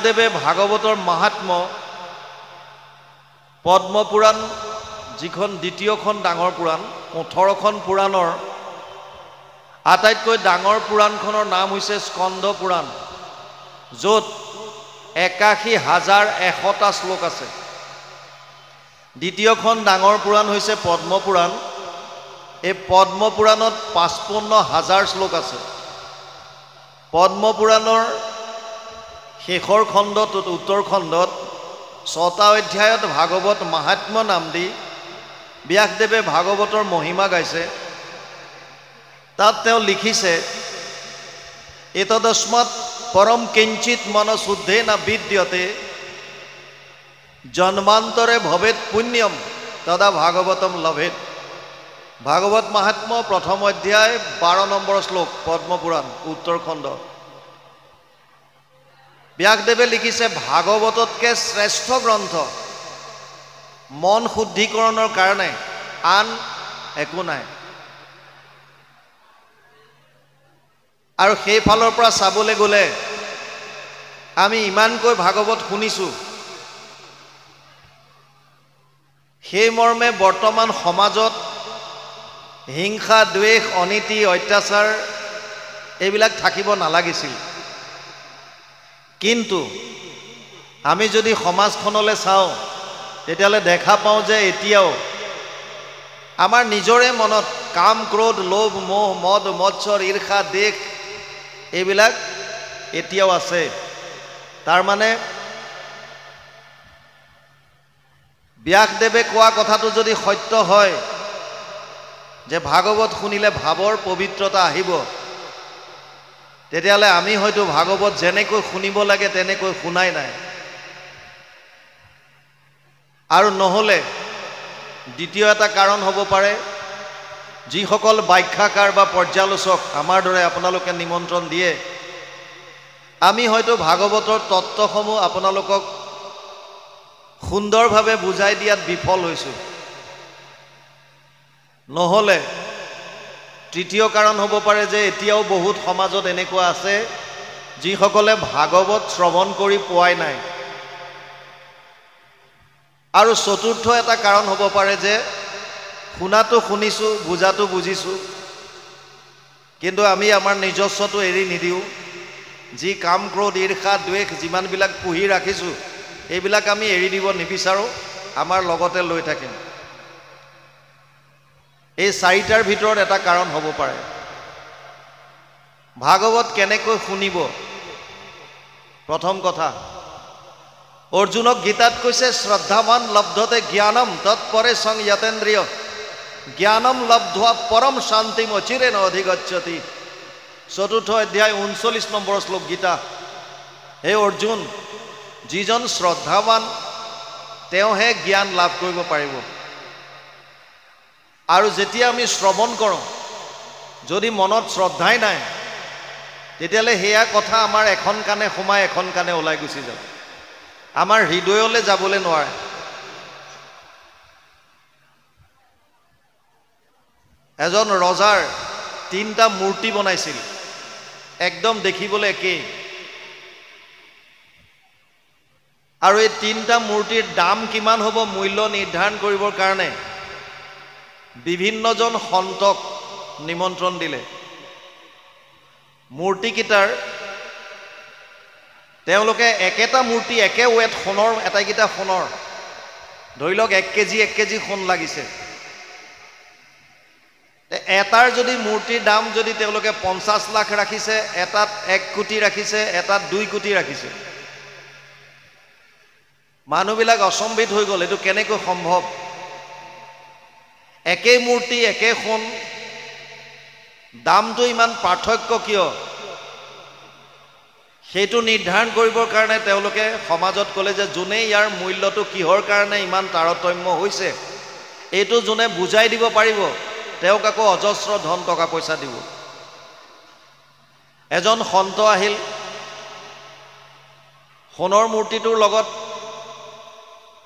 ব্যাসদেৱে ভাগৱতৰ মাহাত্ম্য পদ্মপুৰাণ যিখন দ্বিতীয়খন ডাঙৰ পুৰাণ 18খন পুৰাণৰ আটাইতকৈ ডাঙৰ পুৰাণখনৰ নাম হৈছে স্কন্দ পুৰাণ, য'ত ৮১,১০০টা শ্লোক আছে। দ্বিতীয়খন ডাঙৰ পুৰাণ হৈছে পদ্মপুৰাণ। এই পদ্মপুৰাণত ৫৫,০০০ শ্লোক আছে। পদ্মপুৰাণৰ শেষৰ খণ্ডত উত্তৰ খণ্ডত ৬টা অধ্যায়ত ভাগৱত মাহাত্ম্য নাম দি ব্যাসদেৱে ভাগৱতৰ মহিমা গাইছে। তাত তেওঁ লিখিছে, এতদস্মাৎ পৰম কিঞ্চিত মনশুদ্ধে না বিদ্যতে জন্মান্তৰে ভৱেত পুণ্যম তদা ভাগৱতম লভেত। ভাগৱত মাহাত্ম্য প্ৰথম অধ্যায় ১২ নম্বৰ শ্লোক, পদ্মপুৰাণ উত্তৰ খণ্ড। ব্যাসদেৱে লিখিছে, ভাগৱততকৈ শ্ৰেষ্ঠ গ্ৰন্থ মন শুদ্ধিকৰণৰ কাৰণে আন একো নাই। আৰু সেইফালৰ পৰা চাবলৈ গ'লে আমি ইমানকৈ ভাগৱত শুনিছোঁ, সেই মৰ্মে বৰ্তমান সমাজত হিংসা, দ্বেষ, অনীতি, অত্যাচাৰ এইবিলাক থাকিব নালাগিছিল। কিন্তু আমি যদি সমাজখনলৈ চাওঁ তেতিয়াহ'লে দেখা পাওঁ যে এতিয়াও আমাৰ নিজৰে মনত কাম, ক্ৰোধ, লোভ, মোহ, মদ, মৎসৰ, ঈৰ্ষা, দেশ এইবিলাক এতিয়াও আছে। তাৰমানে ব্যাসদেৱে কোৱা কথাটো যদি সত্য হয় যে ভাগৱত শুনিলে ভাৱৰ পবিত্ৰতা আহিব, তেতিয়াহ'লে আমি হয়তো ভাগৱত যেনেকৈ শুনিব লাগে তেনেকৈ শুনাই নাই। আৰু নহ'লে দ্বিতীয় এটা কাৰণ হ'ব পাৰে, যিসকল ব্যাখ্যাকাৰ বা পৰ্যালোচক আমাৰ দৰে আপোনালোকে নিমন্ত্ৰণ দিয়ে, আমি হয়তো ভাগৱতৰ তত্ত্বসমূহ আপোনালোকক সুন্দৰভাৱে বুজাই দিয়াত বিফল হৈছোঁ। নহ'লে তৃতীয় কাৰণ হ'ব পাৰে যে এতিয়াও বহুত সমাজত এনেকুৱা আছে যিসকলে ভাগৱত শ্ৰৱণ কৰি পোৱাই নাই। আৰু চতুৰ্থ এটা কাৰণ হ'ব পাৰে যে শুনাটো শুনিছোঁ, বুজাটো বুজিছোঁ, কিন্তু আমি আমাৰ নিজস্বটো এৰি নিদিওঁ। যি কাম, ক্ৰোধ, ঈৰ্ষা, দ্বেষ যিমানবিলাক পুহি ৰাখিছোঁ এইবিলাক আমি এৰি দিব নিবিচাৰোঁ, আমাৰ লগতে লৈ থাকিম। এই চাৰিটাৰ ভিতৰত এটা কাৰণ হ'ব পাৰে। ভাগৱত কেনেকৈ শুনিব? প্ৰথম কথা, অৰ্জুনক গীতাত কৈছে, শ্ৰদ্ধাৱান লব্ধতে জ্ঞানম তৎপৰে সং যতেন্দ্ৰিয় জ্ঞানম লব্ধোৱা পৰম শান্তিম অচিৰেণ অধিগচ্ছতি। ৪ৰ্থ অধ্যায় ৩৯ নম্বৰ শ্লোক গীতা। হে অৰ্জুন, যিজন শ্ৰদ্ধাৱান তেওঁহে জ্ঞান লাভ কৰিব পাৰিব। আৰু যেতিয়া আমি শ্ৰৱণ কৰোঁ, যদি মনত শ্ৰদ্ধাই নাই, তেতিয়াহ'লে সেয়া কথা আমাৰ এখন কাণে সোমাই এখন কাণে ওলাই গুচি যাব, আমাৰ হৃদয়লৈ যাবলৈ নোৱাৰে। এজন ৰজাৰ 3টা মূৰ্তি বনাইছিল, একদম দেখিবলৈ একেই। আৰু এই 3টা মূৰ্তিৰ দাম কিমান হ'ব মূল্য নিৰ্ধাৰণ কৰিবৰ কাৰণে বিভিন্নজন সন্তক নিমন্ত্ৰণ দিলে। মূৰ্তিকেইটাৰ তেওঁলোকে একেটা মূৰ্তি, একে ৱেট সোণৰ, এটাইকেইটা সোণৰ, ধৰি লওক 1 কেজি সোণ লাগিছে। এটাৰ যদি মূৰ্তিৰ দাম যদি তেওঁলোকে 50 লাখ ৰাখিছে, এটাত 1 কোটি ৰাখিছে, এটাত 2 কোটি ৰাখিছে। মানুহবিলাক অচম্বিত হৈ গ'ল, এইটো কেনেকৈ সম্ভৱ? একেই মূৰ্তি, একে সোণ, দামটো ইমান পাৰ্থক্য কিয়? সেইটো নিৰ্ধাৰণ কৰিবৰ কাৰণে তেওঁলোকে সমাজত ক'লে যে যোনে ইয়াৰ মূল্যটো কিহৰ কাৰণে ইমান তাৰতম্য হৈছে, এইটো যোনে বুজাই দিব পাৰিব তেওঁক আকৌ অজস্ৰ ধন টকা পইচা দিব। এজন সন্ত আহিল, সোণৰ মূৰ্তিটোৰ লগত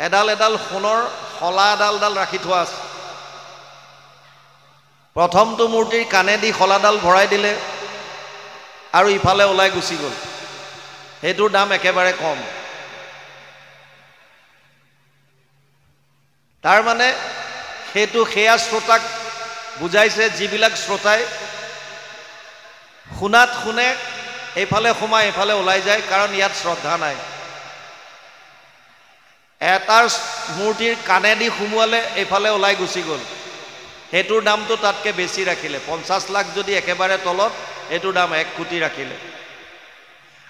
এডাল সোণৰ শলা এডাল ৰাখি থোৱা আছে। প্ৰথমটো মূৰ্তিৰ কাণেদি শলাডাল ভৰাই দিলে আৰু ইফালে ওলাই গুচি গ'ল। সেইটোৰ দাম একেবাৰে কম। তাৰ মানে সেয়া শ্ৰোতাক বুজাইছে যিবিলাক শ্ৰোতাই শুনাত শুনে, এইফালে সোমাই এইফালে ওলাই যায়, কাৰণ ইয়াত শ্ৰদ্ধা নাই। এটাৰ মূৰ্তিৰ কাণেদি সোমোৱালে এইফালে ওলাই গুচি গ'ল, সেইটোৰ দামটো তাতকৈ বেছি ৰাখিলে। 50 লাখ যদি একেবাৰে তলত, এইটোৰ দাম 1 কোটি ৰাখিলে।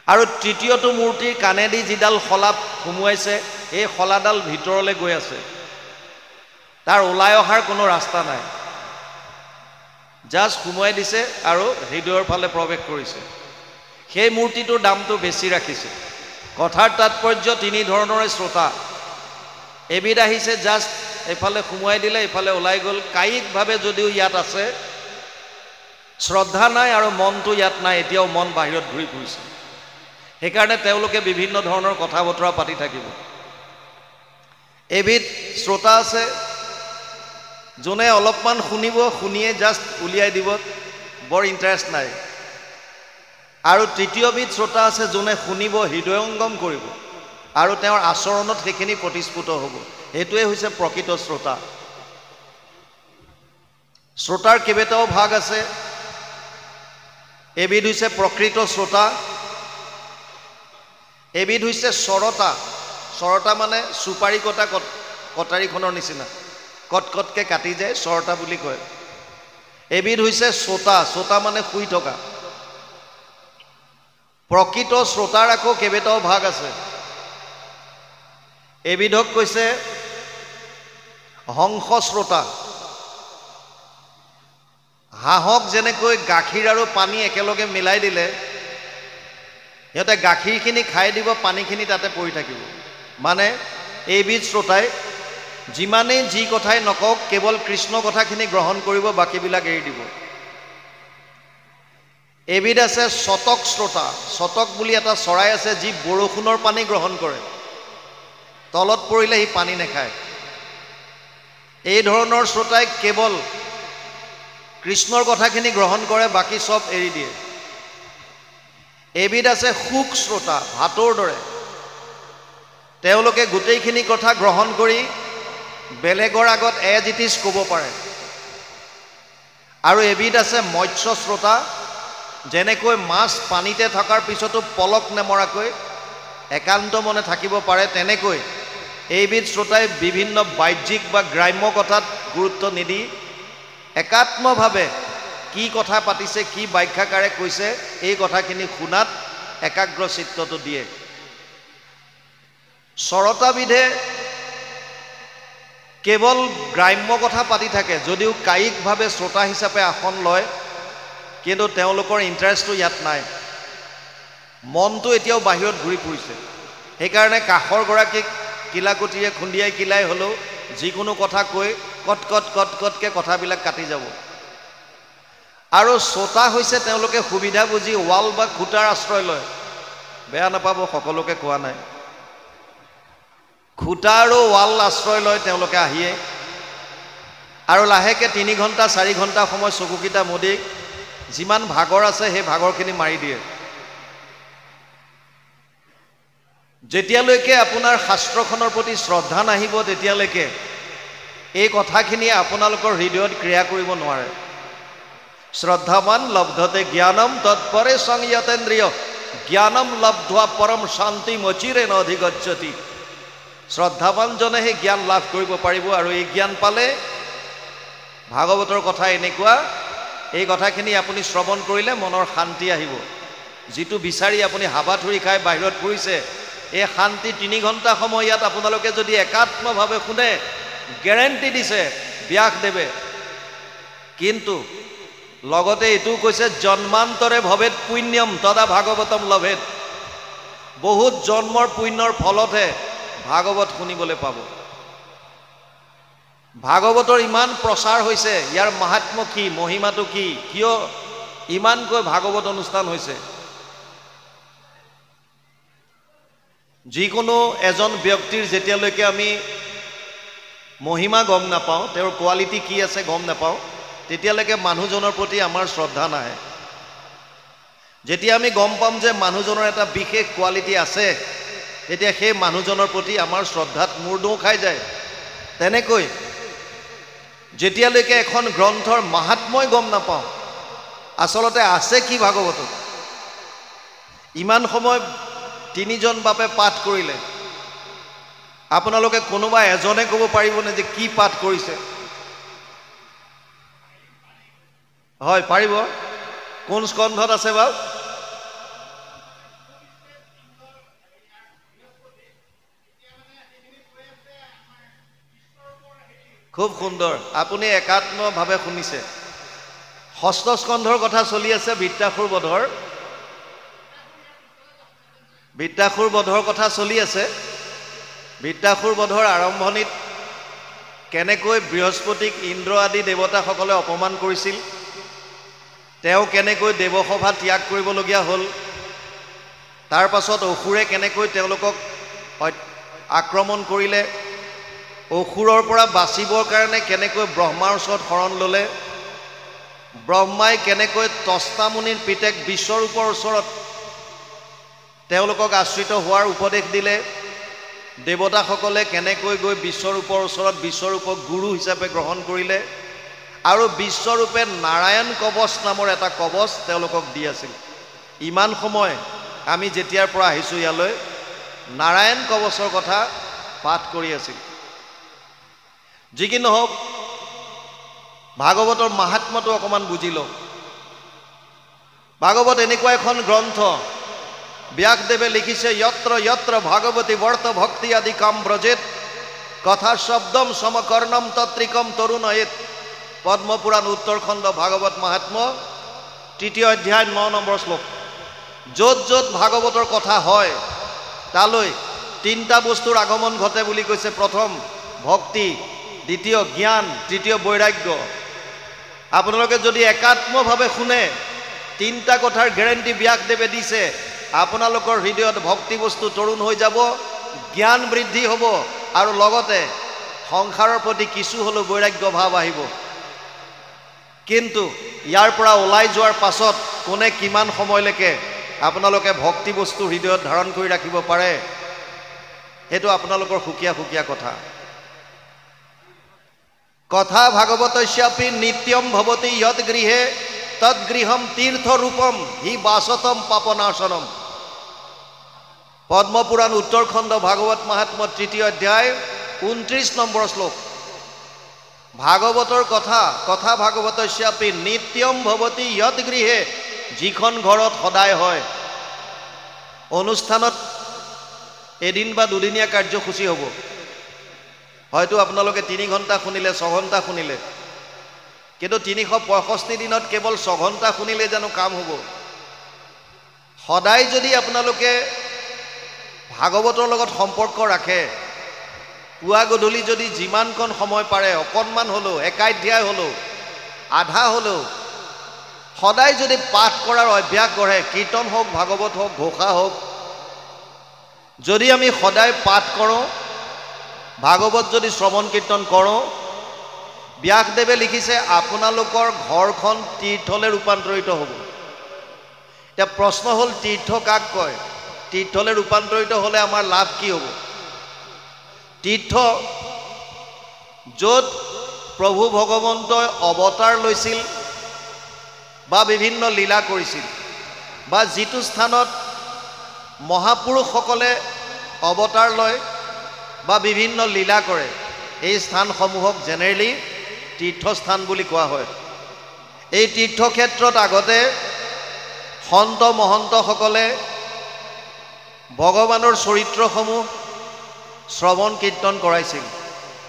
আৰু তৃতীয়টো মূৰ্তিৰ কাণেদি যিডাল শলাত সোমোৱাইছে, এই শলাডাল ভিতৰলৈ গৈ আছে, তাৰ ওলাই অহাৰ কোনো ৰাস্তা নাই, জাষ্ট সোমোৱাই দিছে আৰু হৃদয়ৰ ফালে প্ৰৱেশ কৰিছে। সেই মূৰ্তিটোৰ দামটো বেছি ৰাখিছে। কথাৰ তাৎপৰ্য, 3 ধৰণৰে শ্ৰোতা। এবিধ আহিছে জাষ্ট এইফালে সোমোৱাই দিলে, এইফালে ওলাই গ'ল, কায়িকভাৱে যদিও ইয়াত আছে, শ্ৰদ্ধা নাই আৰু মনটো ইয়াত নাই, এতিয়াও মন বাহিৰত ঘূৰি ফুৰিছে। সেইকাৰণে তেওঁলোকে বিভিন্ন ধৰণৰ কথা বতৰা পাতি থাকিব। এবিধ শ্ৰোতা আছে, যোনে অলপমান শুনিব, শুনিয়ে জাষ্ট উলিয়াই দিব, বৰ ইণ্টাৰেষ্ট নাই। আৰু তৃতীয়বিধ শ্ৰোতা আছে, যোনে শুনিব, হৃদয়ংগম কৰিব আৰু তেওঁৰ আচৰণত সেইখিনি প্ৰতিস্ফুট হ'ব। সেইটোৱে হৈছে প্ৰকৃত শ্ৰোতা। শ্ৰোতাৰ কেইবাটাও ভাগ আছে। এবিধ হৈছে প্ৰকৃত শ্ৰোতা, এবিধ হৈছে চৰতা। চৰতা মানে চুপাৰি কটা কটাৰীখনৰ নিচিনা, কটকটকৈ কাটি যায়, চৰতা বুলি কয়। এবিধ হৈছে শ্ৰোতা, শ্ৰোতা মানে শুই থকা। প্ৰকৃত শ্ৰোতাৰ আকৌ কেইবাটাও ভাগ আছে। এবিধক কৈছে হংস শ্ৰোতা। হাঁহক যেনেকৈ গাখীৰ আৰু পানী একেলগে মিলাই দিলে সিহঁতে গাখীৰখিনি খাই দিব, পানীখিনি তাতে পৰি থাকিব। মানে এইবিধ শ্ৰোতাই যিমানেই যি কথাই নকওক, কেৱল কৃষ্ণ কথাখিনি গ্ৰহণ কৰিব, বাকীবিলাক এৰি দিব। এবিধ আছে শতক শ্ৰোতা। শতক বুলি এটা চৰাই আছে, যি বৰষুণৰ পানী গ্ৰহণ কৰে, তলত পৰিলে সি পানী নাখায়। এই ধৰণৰ শ্ৰোতাই কেৱল কৃষ্ণৰ কথাখিনি গ্ৰহণ কৰে, বাকী চব এৰি দিয়ে। এবিধ আছে শুক শ্ৰোতা, ভাতৰ দৰে। তেওঁলোকে গোটেইখিনি কথা গ্ৰহণ কৰি বেলেগৰ আগত এজ ইট ইজ ক'ব পাৰে। আৰু এবিধ আছে মৎস্য শ্ৰোতা, যেনেকৈ মাছ পানীতে থকাৰ পিছতো পলক নেমৰাকৈ একান্ত মনে থাকিব পাৰে, তেনেকৈ এইবিধ শ্ৰোতাই বিভিন্ন বাহ্যিক বা গ্ৰাম্য কথাত গুৰুত্ব নিদি একাত্মভাৱে কি কথা পাতিছে, কি ব্যাখ্যাকাৰে কৈছে, এই কথাখিনি শুনাত একাগ্ৰ চিত্তটো দিয়ে। চৰতাবিধে কেৱল গ্ৰাম্য কথা পাতি থাকে, যদিও কায়িকভাৱে শ্ৰোতা হিচাপে আসন লয়, কিন্তু তেওঁলোকৰ ইণ্টাৰেষ্টটো ইয়াত নাই, মনটো এতিয়াও বাহিৰত ঘূৰি ফুৰিছে। সেইকাৰণে কাষৰ গৰাকীক কিলাকুটিৰে খুন্দিয়াই কিলাই হ'লেও যিকোনো কথা কৈ কটকটকৈ কথাবিলাক কাটি যাব। আৰু শ্ৰোতা হৈছে তেওঁলোকে সুবিধা বুজি ৱাল বা খুটাৰ আশ্ৰয় লয়। বেয়া নাপাব, সকলোকে কোৱা নাই। খুটা আৰু ৱাল আশ্ৰয় লয় তেওঁলোকে আহিয়ে, আৰু লাহেকৈ 3 ঘণ্টা 4 ঘণ্টা সময় চকুকেইটা মুদি যিমান ভাগৰ আছে সেই ভাগৰখিনি মাৰি দিয়ে। যেতিয়ালৈকে আপোনাৰ শাস্ত্ৰখনৰ প্ৰতি শ্ৰদ্ধা নাহিব, তেতিয়ালৈকে এই কথাখিনিয়ে আপোনালোকৰ হৃদয়ত ক্ৰিয়া কৰিব নোৱাৰে। শ্ৰদ্ধাৱান লব্ধতে জ্ঞানম তৎপৰে সংযতেন্দ্ৰিয় জ্ঞানম লব্ধা পৰম শান্তি মচিৰে নধিগচ্ছতি। শ্ৰদ্ধাৱানজনেহে জ্ঞান লাভ কৰিব পাৰিব, আৰু এই জ্ঞান পালে ভাগৱতৰ কথা এনেকুৱা, এই কথাখিনি আপুনি শ্ৰৱণ কৰিলে মনৰ শান্তি আহিব। যিটো বিচাৰি আপুনি হাবাথুৰি খাই বাহিৰত ফুৰিছে, এই শান্তি 3 ঘণ্টা সময় ইয়াত আপোনালোকে যদি একাত্মভাৱে শুনে, গেৰেণ্টি দিছে ব্যাসদেৱে। কিন্তু লগতে এইটোও কৈছে, জন্মান্তৰে ভৱেত পুণ্যম তদা ভাগৱতম লভেত। বহুত জন্মৰ পুণ্যৰ ফলতহে ভাগৱত শুনিবলৈ পাব। ভাগৱতৰ ইমান প্ৰচাৰ হৈছে, ইয়াৰ মাহাত্ম্য কি, মহিমাটো কি, কিয় ইমানকৈ ভাগৱত অনুষ্ঠান হৈছে? যিকোনো এজন ব্যক্তিৰ যেতিয়ালৈকে আমি মহিমা গম নাপাওঁ, তেওঁৰ কোৱালিটি কি আছে গম নাপাওঁ, তেতিয়ালৈকে মানুহজনৰ প্ৰতি আমাৰ শ্ৰদ্ধা নাহে। যেতিয়া আমি গম পাম যে মানুহজনৰ এটা বিশেষ কোৱালিটি আছে, তেতিয়া সেই মানুহজনৰ প্ৰতি আমাৰ শ্ৰদ্ধাত মূৰ দোঁ খাই যায়। তেনেকৈ যেতিয়ালৈকে এখন গ্ৰন্থৰ মাহাত্ম্যই গম নাপাওঁ, আচলতে আছে কি ভাগৱতত, ইমান সময় 3জন বাপে পাঠ কৰিলে, আপোনালোকে কোনোবা এজনে ক'ব পাৰিবনে যে কি পাঠ কৰিছে? হয়, পাৰিব? কোন স্কন্ধত আছে বাৰু? খুব সুন্দৰ, আপুনি একাত্মভাৱে শুনিছে। ষষ্ঠ স্কন্ধৰ কথা চলি আছে, বৃত্তাসুৰ বধৰ কথা চলি আছে। বৃত্তাসুৰ বধৰ আৰম্ভণিত কেনেকৈ বৃহস্পতিক ইন্দ্ৰ আদি দেৱতাসকলে অপমান কৰিছিল, তেওঁ কেনেকৈ দেৱসভা ত্যাগ কৰিবলগীয়া হ'ল, তাৰ পাছত অসুৰে কেনেকৈ তেওঁলোকক আক্ৰমণ কৰিলে, অসুৰৰ পৰা বাচিবৰ কাৰণে কেনেকৈ ব্ৰহ্মাৰ ওচৰত শৰণ ল'লে, ব্ৰহ্মাই কেনেকৈ তস্তা মুনিৰ পিতেক বিশ্বৰূপৰ ওচৰত তেওঁলোকক আশ্ৰিত হোৱাৰ উপদেশ দিলে, দেৱতাসকলে কেনেকৈ গৈ বিশ্বৰূপৰ ওচৰত বিশ্বৰূপক গুৰু হিচাপে গ্ৰহণ কৰিলে, আৰু বিশ্বৰূপে নাৰায়ণ কৱচ নামৰ এটা কৱচ তেওঁলোকক দি আছিল। ইমান সময় আমি যেতিয়াৰ পৰা আহিছোঁ ইয়ালৈ, নাৰায়ণ কৱচৰ কথা পাঠ কৰি আছিল। যি কি নহওক, ভাগৱতৰ মাহাত্ম্যটো অকণমান বুজি লওক। ভাগৱত এনেকুৱা এখন গ্ৰন্থ, ব্যাসদেৱে লিখিছে, যত্ৰ যত্ৰ ভাগৱতী বৰ্ত ভক্তি আদি কাম ব্ৰজেত কথা শব্দম সমকৰ্ণম তত্ৰিকম তৰুণয়েত। পদ্মপুৰাণ উত্তৰখণ্ড ভাগৱত মাহাত্ম্য 3য় অধ্যায় 9 নম্বৰ শ্লোক। য'ত য'ত ভাগৱতৰ কথা হয় তালৈ 3টা বস্তুৰ আগমন ঘটে বুলি কৈছে। প্ৰথম ভক্তি, দ্বিতীয় জ্ঞান, তৃতীয় বৈৰাগ্য। আপোনালোকে যদি একাত্মভাৱে শুনে, 3টা কথাৰ গেৰেণ্টি ব্যাসদেৱে দিছে। আপোনালোকৰ হৃদয়ত ভক্তি বস্তু তৰুণ হৈ যাব, জ্ঞান বৃদ্ধি হ'ব, আৰু লগতে সংসাৰৰ প্ৰতি কিছু হ'লেও বৈৰাগ্য ভাৱ আহিব। কিন্তু ইয়াৰ পৰা ওলাই যোৱাৰ পাছত কোনে কিমান সময়লৈকে আপোনালোকে ভক্তি বস্তু হৃদয়ত ধাৰণ কৰি ৰাখিব পাৰে, সেইটো আপোনালোকৰ সুকীয়া সুকীয়া কথা। কথা ভাগৱতস্যাপি নিত্যম ভৱতি যৎ গৃহে তৎ গৃহম তীৰ্থৰূপম হি বাসতম পাপনাশনম। পদ্মপুৰাণ উত্তৰখণ্ড ভাগৱত মাহাত্ম্য 3য় অধ্যায় 29 নম্বৰ শ্লোক। ভাগৱতৰ কথা, কথা ভাগৱতস্যাপি নিত্যম ভৱতি যৎ গৃহে, যিখন ঘৰত সদায় হয়। অনুষ্ঠানত এদিন বা দুদিনীয়া কাৰ্যসূচী হ'ব, হয়তো আপোনালোকে 3 ঘণ্টা শুনিলে, 6 ঘণ্টা শুনিলে, কিন্তু 365 দিনত কেৱল 6 ঘণ্টা শুনিলে জানো কাম হ'ব? সদায় যদি আপোনালোকে ভাগৱতৰ লগত সম্পৰ্ক ৰাখে, পুৱা গধূলি যদি যিমানকণ সময় পাৰে, অকণমান হ'লেও, একাধ্যায় হ'লেও, আধা হ'লেও, সদায় যদি পাঠ কৰাৰ অভ্যাস গঢ়ে, কীৰ্তন হওক, ভাগৱত হওক, ঘোষা হওক, যদি আমি সদায় পাঠ কৰোঁ, ভাগৱত যদি শ্ৰৱণ কীৰ্তন কৰোঁ, ব্যাসদেৱে লিখিছে আপোনালোকৰ ঘৰখন তীৰ্থলৈ ৰূপান্তৰিত হ'ব। এতিয়া প্ৰশ্ন হ'ল, তীৰ্থ কাক কয়? তীৰ্থলৈ ৰূপান্তৰিত হ'লে আমাৰ লাভ কি হ'ব? তীৰ্থ য'ত প্ৰভু ভগৱন্তই অৱতাৰ লৈছিল বা বিভিন্ন লীলা কৰিছিল, বা যিটো স্থানত মহাপুৰুষসকলে অৱতাৰ লয় বা বিভিন্ন লীলা কৰে, এই স্থানসমূহক জেনেৰেলি তীৰ্থস্থান বুলি কোৱা হয়। এই তীৰ্থক্ষেত্ৰত আগতে সন্ত মহন্তসকলে ভগৱানৰ চৰিত্ৰসমূহ শ্ৰৱণ কীৰ্তন কৰাইছিল,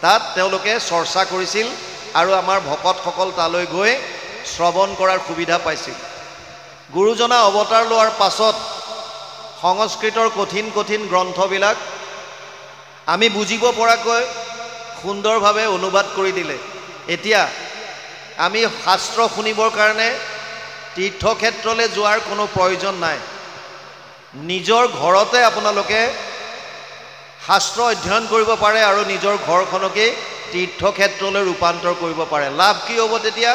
তাত তেওঁলোকে চৰ্চা কৰিছিল, আৰু আমাৰ ভকতসকল তালৈ গৈ শ্ৰৱণ কৰাৰ সুবিধা পাইছিল। গুৰুজনা অৱতাৰ লোৱাৰ পাছত সংস্কৃতৰ কঠিন কঠিন গ্ৰন্থবিলাক আমি বুজিব পৰাকৈ সুন্দৰভাৱে অনুবাদ কৰি দিলে। এতিয়া আমি শাস্ত্ৰ শুনিবৰ কাৰণে তীৰ্থক্ষেত্ৰলৈ যোৱাৰ কোনো প্ৰয়োজন নাই। নিজৰ ঘৰতে আপোনালোকে শাস্ত্ৰ অধ্যয়ন কৰিব পাৰে আৰু নিজৰ ঘৰখনকে তীৰ্থক্ষেত্ৰলৈ ৰূপান্তৰ কৰিব পাৰে। লাভ কি হ'ব তেতিয়া?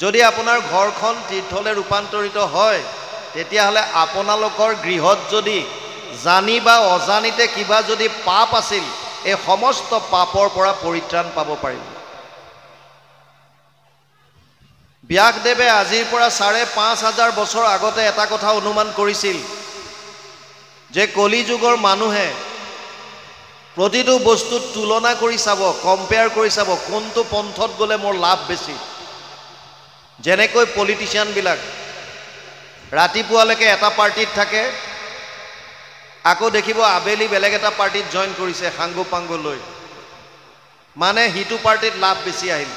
যদি আপোনাৰ ঘৰখন তীৰ্থলৈ ৰূপান্তৰিত হয় তেতিয়াহ'লে আপোনালোকৰ গৃহত যদি জানি বা অজানিতে কিবা যদি পাপ আছিল এই সমস্ত পাপৰ পৰা পৰিত্ৰাণ পাব পাৰিব। ব্যাসদেৱে আজিৰ পৰা ৫,৫০০ বছৰ আগতে এটা কথা অনুমান কৰিছিল যে কলি যুগৰ মানুহে প্ৰতিটো বস্তুত তুলনা কৰি চাব, কম্পেয়াৰ কৰি চাব কোনটো পন্থত গ'লে মোৰ লাভ বেছি। যেনেকৈ পলিটিচিয়ানবিলাক ৰাতিপুৱালৈকে এটা পাৰ্টিত থাকে, আকৌ দেখিব আবেলি বেলেগ এটা পাৰ্টিত জইন কৰিছে সাংগু পাংগু লৈ, মানে সিটো পাৰ্টিত লাভ বেছি আহিল।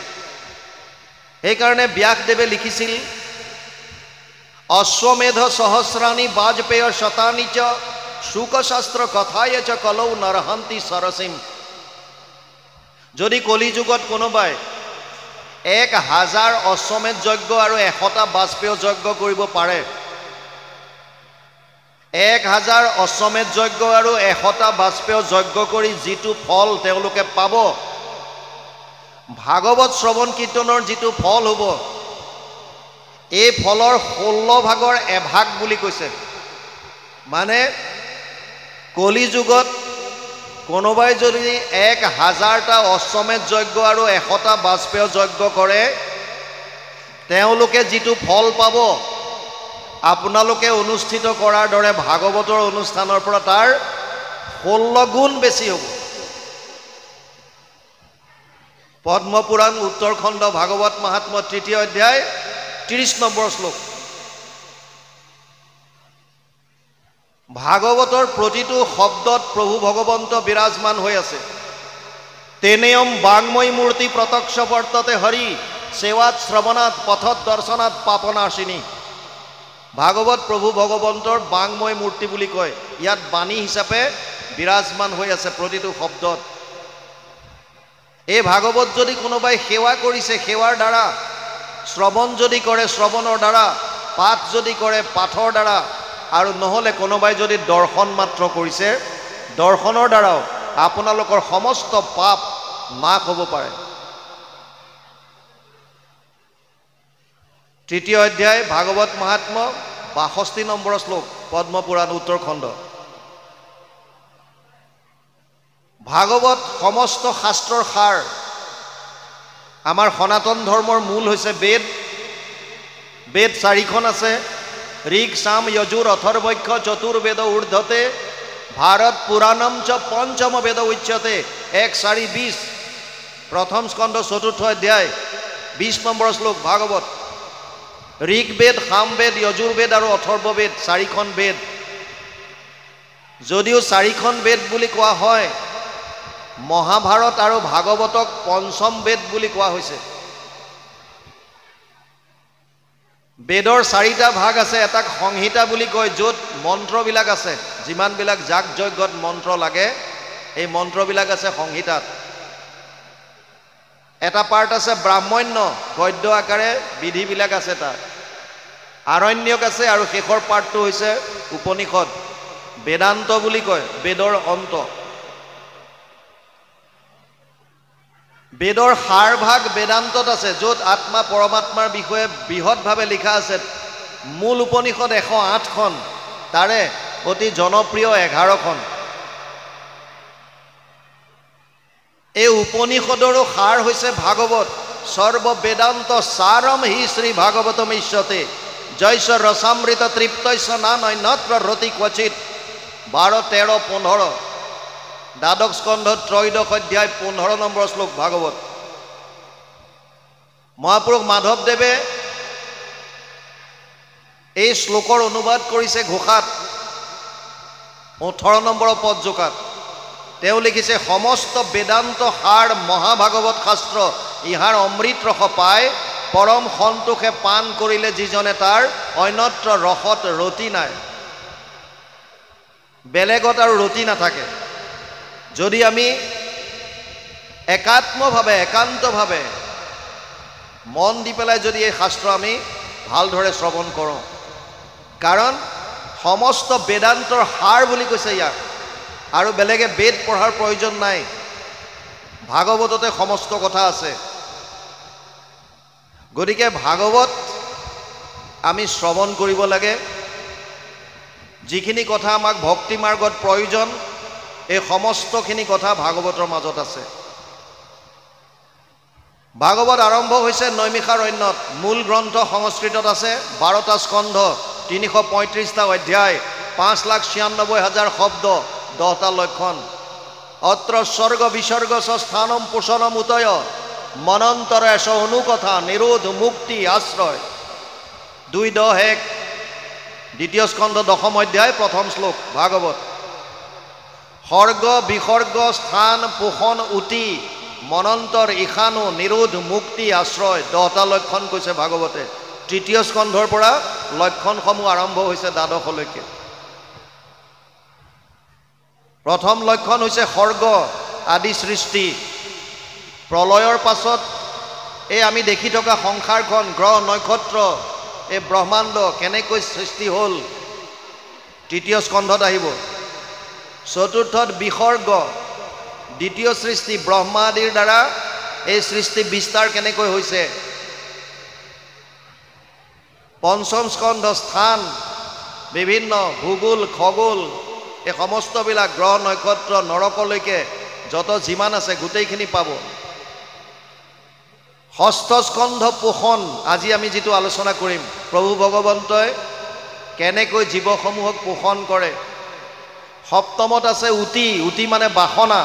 সেইকাৰণে ব্যাসদেৱে লিখিছিল অশ্বমেধ সহস্ৰাণী বাজপেয় শতানি চ শুকশাস্ত্ৰ কথায় চ কলৌ নৰহন্তি সৰসীম। যদি কলি যুগত কোনোবাই ১,০০০ অশ্বমেধ যজ্ঞ আৰু ১০০টা বাজপেয় যজ্ঞ কৰিব পাৰে, ১,০০০ অশ্বমেধ যজ্ঞ আৰু ১০০টা বাজপেয় যজ্ঞ কৰি যিটো ফল তেওঁলোকে পাব, ভাগৱত শ্ৰৱণ কীৰ্তনৰ যিটো ফল হ'ব, এই ফলৰ ১৬ ভাগৰ এভাগ বুলি কৈছে। মানে কলি যুগত কোনোবাই যদি ১,০০০টা অশ্বমেধ যজ্ঞ আৰু ১০০টা বাজপেয় যজ্ঞ কৰে, তেওঁলোকে যিটো ফল পাব আপোনালোকে অনুষ্ঠিত কৰাৰ দৰে ভাগৱতৰ অনুষ্ঠানৰ পৰা তাৰ ১৬ গুণ বেছি হ'ব। পদ্মপুৰাণ উত্তৰখণ্ড ভাগৱত মহাত্ম্য ৩য় অধ্যায় ৩০ নম্বৰ শ্লোক। ভাগৱতৰ প্ৰতিটো শব্দত প্ৰভু ভগৱন্ত বিৰাজমান হৈ আছে। তেনেয়ম বাংময় মূৰ্তি প্ৰত্যক্ষ বৰ্ততে হৰি সেৱাত শ্ৰৱণাত পথত দৰ্শনাত পাপনাশিনী। ভাগৱত প্ৰভু ভগৱন্তৰ বাংময় মূৰ্তি বুলি কয়। ইয়াত বাণী হিচাপে বিৰাজমান হৈ আছে প্ৰতিটো শব্দত। এই ভাগৱত যদি কোনোবাই সেৱা কৰিছে, সেৱাৰ দ্বাৰা, শ্ৰৱণ যদি কৰে শ্ৰৱণৰ দ্বাৰা, পাঠ যদি কৰে পাঠৰ দ্বাৰা, আৰু নহ'লে কোনোবাই যদি দৰ্শন মাত্ৰ কৰিছে, দৰ্শনৰ দ্বাৰাও আপোনালোকৰ সমস্ত পাপ নাশ হ'ব পাৰে। ৩য় অধ্যায় ভাগৱত মহাত্ম্য ৬২ নম্বৰ শ্লোক, পদ্মপুৰাণ উত্তৰখণ্ড। ভাগৱত সমস্ত শাস্ত্ৰৰ সাৰ। আমাৰ সনাতন ধৰ্মৰ মূল হৈছে বেদ। বেদ ৪খন আছে, ঋক সাম যজুৰ অথৰ্বৈক্ষ চতুৰ্বেদ ঊৰ্ধ্বতে ভাৰত পুৰাণম চ পঞ্চম বেদ উচ্যতে। ১,৪,২০ প্ৰথম স্কন্ধ ৪ৰ্থ অধ্যায় ২০ নম্বৰ শ্লোক ভাগৱত। ঋকবেদ, সামবেদ, যজুৰ্বেদ আৰু অথৰ্ববেদ ৪খন বেদ। যদিও ৪খন বেদ বুলি কোৱা হয়, মহাভাৰত আৰু ভাগৱতক পঞ্চম বেদ বুলি কোৱা হৈছে। বেদৰ ৪টা ভাগ আছে। এটাক সংহিতা বুলি কয়, য'ত মন্ত্ৰবিলাক আছে, যিমানবিলাক যাগ যজ্ঞত মন্ত্ৰ লাগে এই মন্ত্ৰবিলাক আছে সংহিতাত। এটা পাৰ্ট আছে ব্ৰাহ্মণ্য, গদ্য আকাৰে বিধিবিলাক আছে তাত। আৰণ্যক আছে, আৰু শেষৰ পাৰ্টটো হৈছে উপনিষদ, বেদান্ত বুলি কয়, বেদৰ অন্ত। বেদৰ সাৰ ভাগ বেদান্তত আছে, য'ত আত্মা পৰমাত্মাৰ বিষয়ে বৃহৎভাৱে লিখা আছে। মূল উপনিষদ ১০৮খন, তাৰে অতি জনপ্ৰিয় 11খন। এই উপনিষদৰো সাৰ হৈছে ভাগৱত। সৰ্ব বেদান্ত সাৰম হি শ্ৰী ভাগৱতম ইষ্যতে জৈস ৰসামৃত তৃপ্তস্য নান অন্যত্ৰ ৰতি ক্বচিত। ১২, ১৩, ১৫ দ্বাদশ স্কন্ধ ৩ত্ৰয়োদশ অধ্যায় ১৫ নম্বৰ শ্লোক ভাগৱত। মহাপুৰুষ মাধৱদেৱে এই শ্লোকৰ অনুবাদ কৰিছে ঘোষাত ১৮ নম্বৰ পদজোকাত। তেওঁ লিখিছে, সমস্ত বেদান্ত সাৰ মহাভাগৱত শাস্ত্ৰ, ইহাৰ অমৃত ৰস পায় পৰম সন্তোষে পান কৰিলে যিজনে তাৰ অন্যত্ৰ ৰসত ৰতি নাই। বেলেগত আৰু ৰতি নাথাকে। যদি আমি একাত্মভাৱে, একান্তভাৱে মন দি পেলাই যদি এই শাস্ত্ৰ আমি ভালদৰে শ্ৰৱণ কৰোঁ, কাৰণ সমস্ত বেদান্তৰ সাৰ বুলি কৈছে ইয়াক, আৰু বেলেগে বেদ পঢ়াৰ প্ৰয়োজন নাই। ভাগৱততে সমস্ত কথা আছে। গতিকে ভাগৱত আমি শ্ৰৱণ কৰিব লাগে। যিখিনি কথা আমাক ভক্তি মাৰ্গত প্ৰয়োজন এই সমস্তখিনি কথা ভাগৱতৰ মাজত আছে। ভাগৱত আৰম্ভ হৈছে নৈমিষাৰণ্যত। মূল গ্ৰন্থ সংস্কৃতত আছে, 12টা স্কন্ধ, 335টা অধ্যায়, 5,96,000 শব্দ, 10টা লক্ষণ। অত্ৰ স্বৰ্গ বিসৰ্গ স্থানম পোষণম উতয় মনন্তৰেশ অনুকথা নিৰোধ মুক্তি আশ্ৰয়। 2:10 দ্বিতীয় স্কন্ধ 10ম অধ্যায় 1ম শ্লোক ভাগৱত। সৰ্গ বিসৰ্গ স্থান পোষণ উতি মনন্তৰ ঈশানু নিৰোধ মুক্তি আশ্ৰয়, 10টা লক্ষণ কৈছে ভাগৱতে। তৃতীয় স্কন্ধৰ পৰা লক্ষণসমূহ আৰম্ভ হৈছে দ্বাদশলৈকে। প্ৰথম লক্ষণ হৈছে সৰ্গ আদি সৃষ্টি। প্ৰলয়ৰ পাছত এই আমি দেখি থকা সংসাৰখন, গ্ৰহ নক্ষত্ৰ, এই ব্ৰহ্মাণ্ড কেনেকৈ সৃষ্টি হ'ল, তৃতীয় স্কন্ধত আহিব। চতুৰ্থত বিসৰ্গ, দ্বিতীয় সৃষ্টি, ব্ৰহ্মা আদিৰ দ্বাৰা এই সৃষ্টি বিস্তাৰ কেনেকৈ হৈছে। পঞ্চম স্কন্ধ স্থান, বিভিন্ন ভূগোল খগোল এই সমস্তবিলাক গ্ৰহ নক্ষত্ৰ নৰকলৈকে যত যিমান আছে গোটেইখিনি পাব। ষষ্ঠ স্কন্ধ পোষণ, আজি আমি যিটো আলোচনা কৰিম, প্ৰভু ভগৱন্তই কেনেকৈ জীৱসমূহক পোষণ কৰে। সপ্তমত আছে উতি, উতি মানে বাসনা,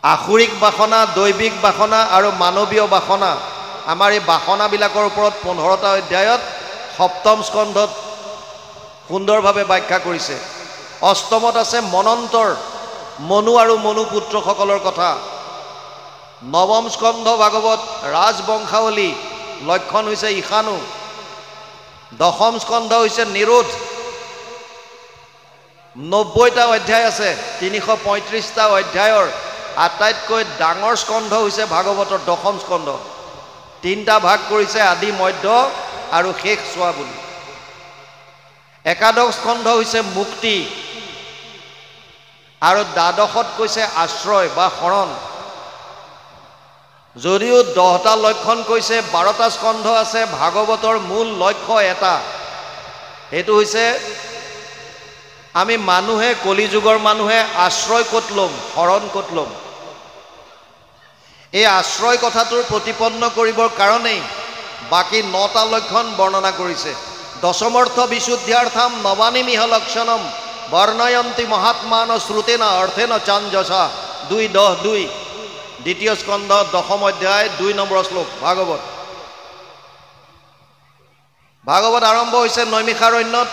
আসুৰিক বাসনা, দৈবিক বাসনা আৰু মানৱীয় বাসনা। আমাৰ এই বাসনাবিলাকৰ ওপৰত 15টা অধ্যায়ত সপ্তম স্কন্ধত সুন্দৰভাৱে ব্যাখ্যা কৰিছে। অষ্টমত আছে মনন্তৰ, মনু আৰু মনু পুত্ৰসকলৰ কথা। নৱম স্কন্ধ ভাগৱত ৰাজবংশাৱলী, লক্ষণ হৈছে ঈশানু। দশম স্কন্ধ হৈছে নিৰোধ। 90টা অধ্যায় আছে, 335টা অধ্যায়ৰ আটাইতকৈ ডাঙৰ স্কন্ধ হৈছে ভাগৱতৰ দশম স্কন্ধ। 3টা ভাগ কৰিছে, আদি মধ্য আৰু শেষ চোৱা বুলি। একাদশ স্কন্ধ হৈছে মুক্তি আৰু দ্বাদশত কৈছে আশ্ৰয় বা শৰণ। যদিও 10টা লক্ষণ কৈছে, 12টা স্কন্ধ আছে, ভাগৱতৰ মূল লক্ষ্য এটা, সেইটো হৈছে আমি মানুহে, কলিযুগৰ মানুহে আশ্ৰয় ক'ত ল'ম, শৰণ ক'ত ল'ম। এই আশ্ৰয় কথাটোৰ প্ৰতিপন্ন কৰিবৰ কাৰণেই বাকী 9টা লক্ষণ বৰ্ণনা কৰিছে। দশমৰ্থ বিশুদ্ধ্যাৰ্থম নবানিমিহ লক্ষণম বৰ্ণয়ন্তি মহাত্মান শ্ৰুতেনা অৰ্থেন চাঞ্জসা, 2:10-2 দ্বিতীয় স্কন্ধ 10ম অধ্যায় 2 নম্বৰ শ্লোক ভাগৱত। ভাগৱত আৰম্ভ হৈছে নৈমিষাৰণ্যত।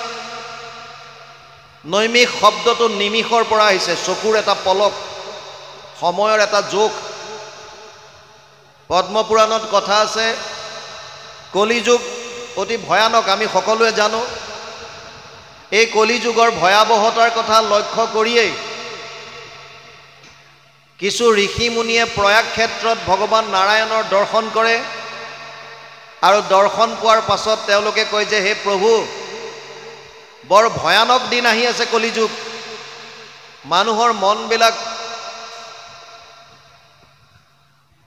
নৈমিষ শব্দটো নিমিষৰ পৰা আহিছে, চকুৰ এটা পলক, সময়ৰ এটা জোখ। পদ্মপুৰাণত কথা আছে, কলিযুগ অতি ভয়ানক, আমি সকলোৱে জানো। এই কলিযুগৰ ভয়াৱহতাৰ কথা লক্ষ্য কৰিয়েই কিছু ঋষি মুনিয়ে প্ৰয়াগ ক্ষেত্ৰত ভগৱান নাৰায়ণৰ দৰ্শন কৰে আৰু দৰ্শন পোৱাৰ পাছত তেওঁলোকে কয় যে হে প্ৰভু, বৰ ভয়ানক দিন আহি আছে কলিযুগ। মানুহৰ মনবিলাক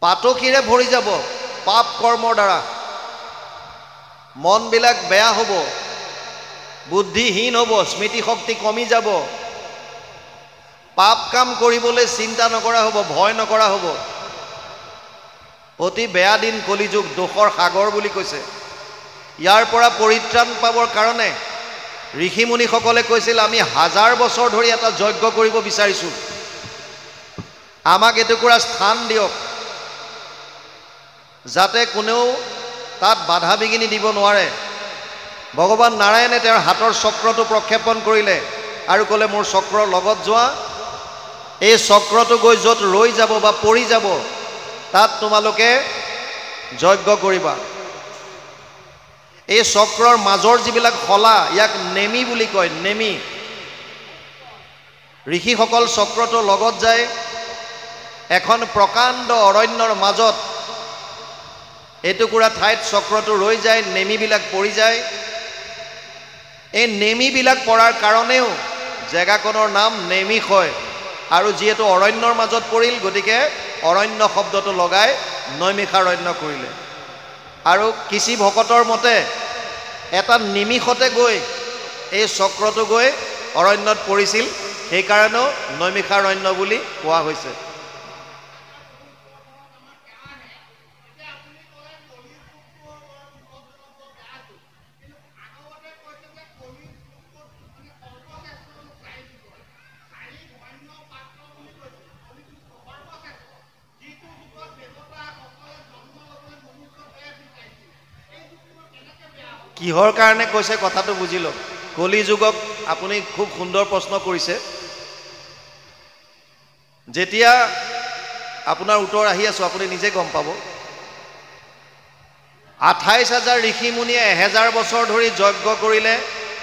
পাতকিৰে ভৰি যাব, পাপ কৰ্মৰ দ্বাৰা মনবিলাক বেয়া হ'ব, বুদ্ধিহীন হ'ব, স্মৃতিশক্তি কমি যাব, পাপ কাম কৰিবলৈ চিন্তা নকৰা হ'ব, ভয় নকৰা হ'ব। অতি বেয়া দিন কলিযুগ, দোষৰ সাগৰ বুলি কৈছে। ইয়াৰ পৰা পৰিত্ৰাণ পাবৰ কাৰণে ঋষিমুনিসকলে কৈছিল, আমি 1000 বছৰ ধৰি এটা যজ্ঞ কৰিব বিচাৰিছোঁ, আমাক এটুকুৰা স্থান দিয়ক, যাতে কোনেও তাত বাধা বিঘিনি দিব নোৱাৰে। ভগৱান নাৰায়ণে তেওঁৰ হাতৰ চক্ৰটো প্ৰক্ষেপণ কৰিলে আৰু ক'লে, মোৰ চক্ৰৰ লগত যোৱা, এই চক্ৰটো গৈ য'ত ৰৈ যাব বা পৰি যাব তাত তোমালোকে যজ্ঞ কৰিবা। এই চক্ৰৰ মাজৰ যিবিলাক শলা, ইয়াক নেমি বুলি কয়, নেমি। ঋষিসকল চক্ৰটো লগত যায়, এখন প্ৰকাণ্ড অৰণ্যৰ মাজত এটুকুৰা ঠাইত চক্ৰটো ৰৈ যায়, নেমিবিলাক পৰি যায়। এই নেমিবিলাক পৰাৰ কাৰণেও জেগাকণৰ নাম নেমিষ হয়। আৰু যিহেতু অৰণ্যৰ মাজত পৰিল, গতিকে অৰণ্য শব্দটো লগাই নৈমিষাৰণ্য কৰিলে। আৰু কিছু ভকতৰ মতে এটা নিমিষতে গৈ এই চক্ৰটো গৈ অৰণ্যত পৰিছিল, সেইকাৰণেও নৈমিষাৰণ্য বুলি কোৱা হৈছে। কিহৰ কাৰণে কৈছে কথাটো বুজি লওক। কলি যুগক আপুনি খুব সুন্দৰ প্ৰশ্ন কৰিছে। যেতিয়া আপোনাৰ উত্তৰ আহি আছো, আপুনি নিজে গম পাব। 28,000 ঋষি মুনিয়ে 1000 বছৰ ধৰি যজ্ঞ কৰিলে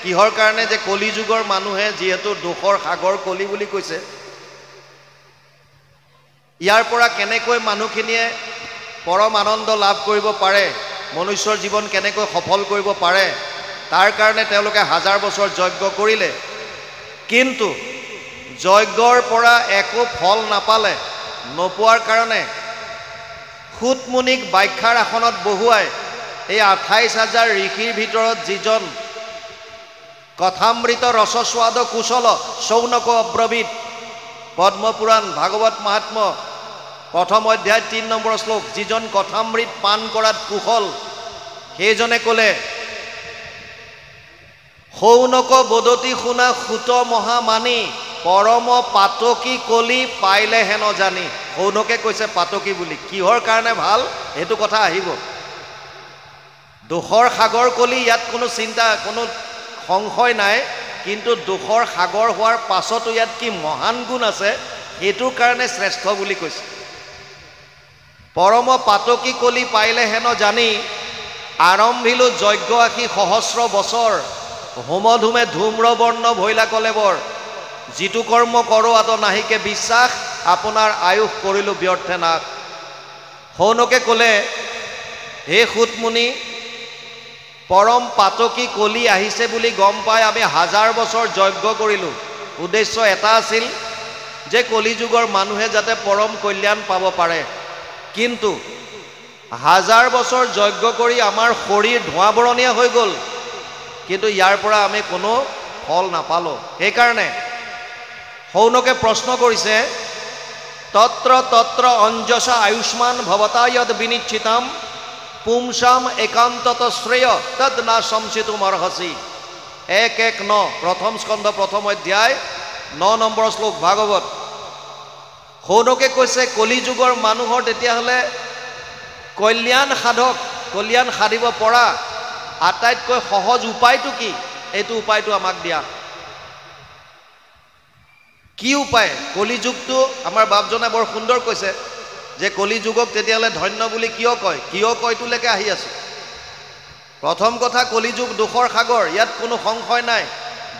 কিহৰ কাৰণে? যে কলি যুগৰ মানুহে যিহেতু দোষৰ সাগৰ কলি বুলি কৈছে, ইয়াৰ পৰা কেনেকৈ মানুহখিনিয়ে পৰম আনন্দ লাভ কৰিব পাৰে, মনুষ্যৰ জীৱন কেনেকৈ সফল কৰিব পাৰে, তাৰ কাৰণে তেওঁলোকে 1000 বছৰ যজ্ঞ কৰিলে। কিন্তু যজ্ঞৰ পৰা একো ফল নাপালে। নোপোৱাৰ কাৰণে সুত মুনিক ব্যাখ্যাৰ আসনত বহুৱাই এই 28,000 ঋষিৰ ভিতৰত যিজন কথামৃত ৰসস্বাদ কুশল শৌনক অব্ৰবীত, পদ্মপুৰাণ ভাগৱত মহাত্ম প্ৰথম অধ্যায় 3 নম্বৰ শ্লোক, যিজন কথামৃত পান কৰাত কুশল, সেইজনে ক'লে শৌনক বদতি শুনা সুত মহামানী পৰম পাতকী কলি পাইলে হেন জানি। শৌনকে কৈছে পাতকী বুলি। কিহৰ কাৰণে ভাল সেইটো কথা আহিব। দোষৰ সাগৰ কলি, ইয়াত কোনো চিন্তা কোনো সংশয় নাই। কিন্তু দোষৰ সাগৰ হোৱাৰ পাছতো ইয়াত কি মহান গুণ আছে, সেইটোৰ কাৰণে শ্ৰেষ্ঠ বুলি কৈছে। পৰম পাতকী কলি পাইলে হেন জানি আৰম্ভিলো যজ্ঞ আশী সহস্ৰ বছৰ, হোমধুমে ধূম্ৰবৰ্ণ ভৈলা কলেবৰ, যিটো কৰ্ম কৰো আত নাহিকে বিশ্বাস, আপোনাৰ আয়ুস কৰিলো ব্যৰ্থে নাশ। শৌনকে ক'লে, হে সুত মুনি, পৰম পাতকী কলি আহিছে বুলি গম পাই আমি 1000 বছৰ যজ্ঞ কৰিলোঁ। উদ্দেশ্য এটা আছিল যে কলি যুগৰ মানুহে যাতে পৰম কল্যাণ পাব পাৰে। কিন্তু 1000 বছৰ যজ্ঞ কৰি আমাৰ শৰীৰ ধোঁৱা বৰণীয়া হৈ গ'ল, কিন্তু ইয়াৰ পৰা আমি কোনো ফল নাপালোঁ। সেইকাৰণে শৌনকে প্ৰশ্ন কৰিছে, তত্ৰ তত্ৰ অঞ্জসা আয়ুষ্মান ভৱতা যদ বিনিশ্চিতাম পুংসাম একান্তত শ্ৰেয় তদ না সংচিতুম অৰ্হসি। 1:1-9 প্ৰথম স্কন্ধ প্ৰথম অধ্যায় 9 নম্বৰ শ্লোক ভাগৱত। শৌনকে কৈছে কলি যুগৰ মানুহৰ তেতিয়াহ'লে কল্যাণ সাধক, কল্যাণ সাধিব পৰা আটাইতকৈ সহজ উপায়টো কি? এইটো উপায়টো আমাক দিয়া। কি উপায়? কলি যুগটো আমাৰ বাপজনে বৰ সুন্দৰ কৈছে যে কলি যুগক তেতিয়াহ'লে ধন্য বুলি কিয় কয়? কিয় কয়টোলৈকে আহি আছো। প্ৰথম কথা, কলি যুগ দোষৰ সাগৰ, ইয়াত কোনো সংশয় নাই।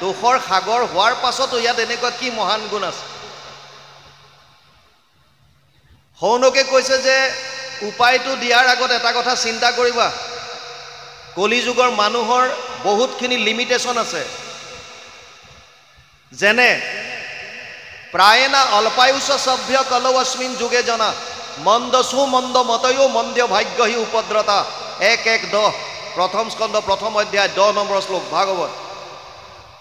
দোষৰ সাগৰ হোৱাৰ পাছতো ইয়াত এনেকুৱা কি মহান গুণ আছে? শৌনকে কৈছে যে উপায়টো দিয়াৰ আগত এটা কথা চিন্তা কৰিবা, কলি যুগৰ মানুহৰ বহুতখিনি লিমিটেশ্যন আছে। যেনে প্ৰায়েনা অল্পায়ুষ সভ্য কলৌ অস্মিন যুগে জনা মন্দসু মন্দ মতয়ো মন্দ্য ভাগ্যহি উপদ্ৰতা। 1:1-10 প্ৰথম স্কন্ধ প্ৰথম অধ্যায় 10 নম্বৰ শ্লোক ভাগৱত।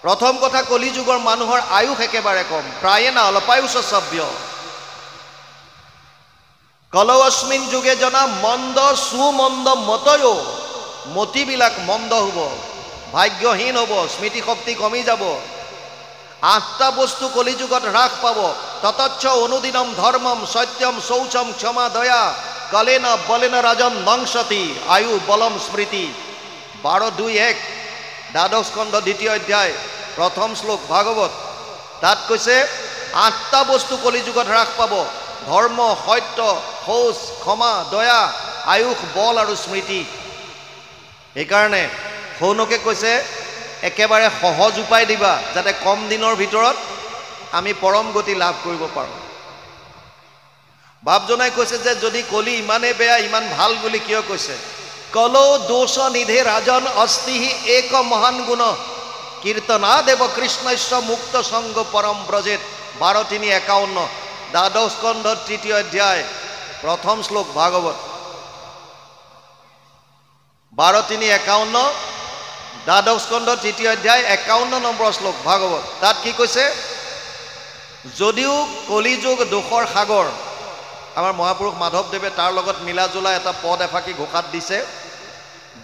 প্ৰথম কথা, কলি যুগৰ মানুহৰ আয়ুস একেবাৰে কম। প্ৰায়েনা অল্পায়ুষ সভ্য কলৌ অস্মিন যুগে জনা মন্দ সুমন্দ মতয়ো, মতিবিলাক মন্দ হ'ব, ভাগ্যহীন হ'ব, স্মৃতিশক্তি কমি যাব। 8টা বস্তু কলি যুগত হ্ৰাস পাব। ততচ্ছ অনুদিনম ধৰ্মম সত্যম শৌচম ক্ষমা দয়া কলেন বলেন ৰাজন নংসতি আয়ু বলম স্মৃতি। 12:2-1 দ্বাদশ স্কন্ধ 2য় অধ্যায় প্ৰথম শ্লোক ভাগৱত। তাত কৈছে 8টা বস্তু কলি যুগত হ্ৰাস পাব: ধৰ্ম, সত্য, শৌচ, ক্ষমা, দয়া, আয়ুস, বল আৰু স্মৃতি। সেইকাৰণে শৌনকে কৈছে একেবাৰে সহজ উপায় দিবা যাতে কম দিনৰ ভিতৰত আমি পৰম গতি লাভ কৰিব পাৰোঁ। বাপজনাই কৈছে যে যদি কলি ইমানেই বেয়া ইমান ভাল বুলি কিয় কৈছে? কলৌ দোষ নিধে ৰাজন অস্তিহি এক মহান গুণ কীৰ্তনা দেৱ কৃষ্ণস্য মুক্ত সংগ পৰম ব্ৰজেত। 12:3-51 দ্বাদশ স্কন্ধ 3য় অধ্যায় প্ৰথম শ্লোক ভাগৱত। 12:3-51 দ্বাদশ স্কন্ধ 3 অধ্যায় 51 নম্বৰ শ্লোক ভাগৱত। তাত কি কৈছে? যদিও কলিযুগ দোষৰ সাগৰ, আমাৰ মহাপুৰুষ মাধৱদেৱে তাৰ লগত মিলাজোলা এটা পদ এফাকি ঘোষাত দিছে,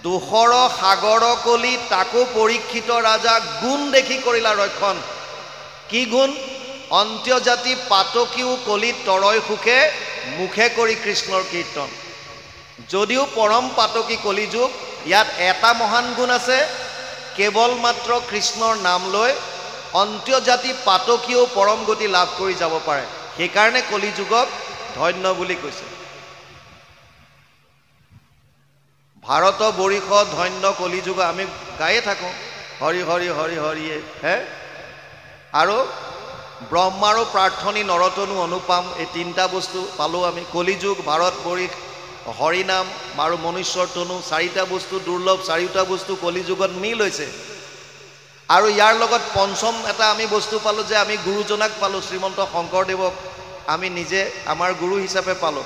দোষৰ সাগৰ কলি তাকো পৰীক্ষিত ৰাজা গুণ দেখি কৰিলা ৰক্ষণ। কি গুণ? অন্ত্যজাতি পাতকীও কলিত তৰয় সুখে মুখে কৰি কৃষ্ণৰ কীৰ্তন। যদিও পৰম পাতকী কলিযুগ, ইয়াত এটা মহান গুণ আছে, কেৱল মাত্ৰ কৃষ্ণৰ নাম লৈ অন্ত্যজাতি পাতকীও পৰম গতি লাভ কৰি যাব পাৰে। সেইকাৰণে কলিযুগক ধন্য বুলি কৈছে। ভাৰত বৰিষ ধন্য কলিযুগ, আমি গায়ে থাকোঁ হৰি হৰি হৰি হৰিয়ে হে। আৰু ব্ৰহ্মাৰো প্ৰাৰ্থনী নৰতনু অনুপাম, এই তিনিটা বস্তু পালোঁ আমি। কলিযুগ, ভাৰত বৰিষ, হৰিনাম আৰু মনুষ্যৰ তনু, চাৰিটা বস্তু দুৰ্লভ, চাৰিটা বস্তু কলিযুগত মিল হৈছে। আৰু ইয়াৰ লগত পঞ্চম এটা আমি বস্তু পালোঁ যে আমি গুৰুজনাক পালোঁ, শ্ৰীমন্ত শংকৰদেৱক আমি নিজে আমাৰ গুৰু হিচাপে পালোঁ।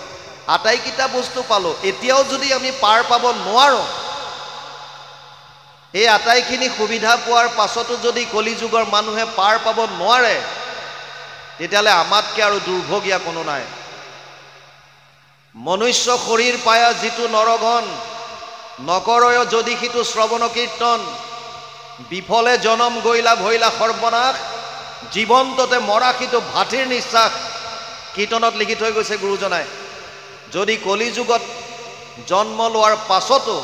আটাইকেইটা বস্তু পালোঁ। এতিয়াও যদি আমি পাৰ পাব নোৱাৰোঁ, এই আটাইখিনি সুবিধা পোৱাৰ পাছতো যদি কলিযুগৰ মানুহে পাৰ পাব নোৱাৰে, তেতিয়াহ'লে আমাতকৈ আৰু দুৰ্ভগীয়া কোনো নাই। মনুষ্য শৰীৰ পায়া যিটো নৰগণ, নকৰয় যদি সিটো শ্ৰৱণ কীৰ্তন, বিফলে জনম গৈলা ভৈলা সৰ্বনাশ, জীৱন্ততে মৰা সিটো ভাতিৰ নিশ্বাস। কীৰ্তনত লিখি থৈ গৈছে গুৰুজনাই। যদি কলিযুগত জন্ম লোৱাৰ পাছতো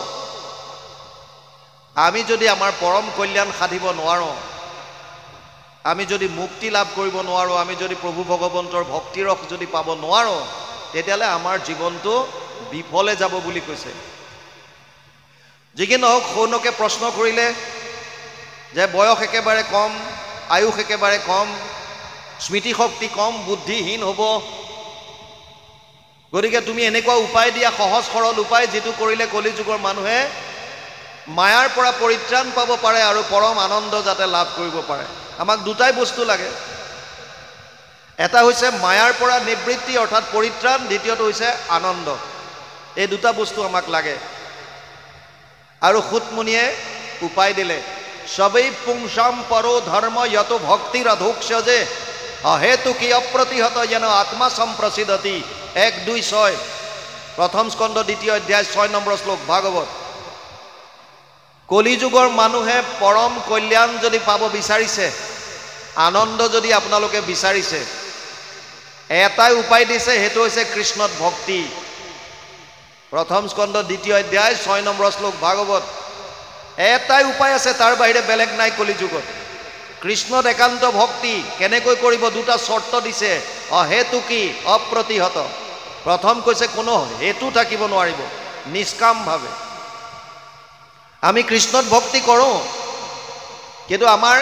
আমি যদি আমাৰ পৰম কল্যাণ সাধিব নোৱাৰোঁ, আমি যদি মুক্তি লাভ কৰিব নোৱাৰোঁ, আমি যদি প্ৰভু ভগৱন্তৰ ভক্তিৰস যদি পাব নোৱাৰোঁ, তেতিয়াহ'লে আমাৰ জীৱনটো বিফলে যাব বুলি কৈছে। যি কি নহওক, সৌনকে প্ৰশ্ন কৰিলে যে বয়স একেবাৰে কম, আয়ুস একেবাৰে কম, স্মৃতিশক্তি কম, বুদ্ধিহীন হ'ব, গতিকে তুমি এনেকুৱা উপায় দিয়া, সহজ সৰল উপায়, যিটো কৰিলে কলিযুগৰ মানুহে মায়াৰ পৰা পৰিত্ৰাণ পাব পাৰে আৰু পৰম আনন্দ যাতে লাভ কৰিব পাৰে। আমাক দুটাই বস্তু লাগে, এটা হৈছে মায়াৰ পৰা নিবৃত্তি অৰ্থাৎ পৰিত্ৰাণ, দ্বিতীয়টো হৈছে আনন্দ। এই দুটা বস্তু আমাক লাগে। আৰু সুতমুনিয়ে উপায় দিলে, সবেই পুংসাম পৰো ধৰ্ম যত ভক্তিৰ অধোক্ষজে অহেতু কি অপ্ৰতিহত যেন আত্মা সম্প্ৰসিদ্ধতি। 1-2-6 প্ৰথম স্কন্ধ 2 অধ্যায় 6 নম্বৰ শ্লোক ভাগৱত। কলিযুগৰ মানুহে পৰম কল্যাণ যদি পাব বিচাৰিছে, আনন্দ যদি আপোনালোকে বিচাৰিছে, এটাই উপায় দিছে, সেইটো হৈছে কৃষ্ণত ভক্তি। প্ৰথম স্কন্ধ 2 অধ্যায় 6 নম্বৰ শ্লোক ভাগৱত। এটাই উপায় আছে, তাৰ বাহিৰে বেলেগ নাই কলিযুগত। কৃষ্ণত একান্ত ভক্তি কেনেকৈ কৰিব? দুটা চৰ্ত দিছে, অহেতুকি অপ্ৰতিহত। প্ৰথম কৈছে কোনো হেতু থাকিব নোৱাৰিব, নিষ্কামভাৱে। আমি কৃষ্ণত ভক্তি কৰোঁ, কিন্তু আমাৰ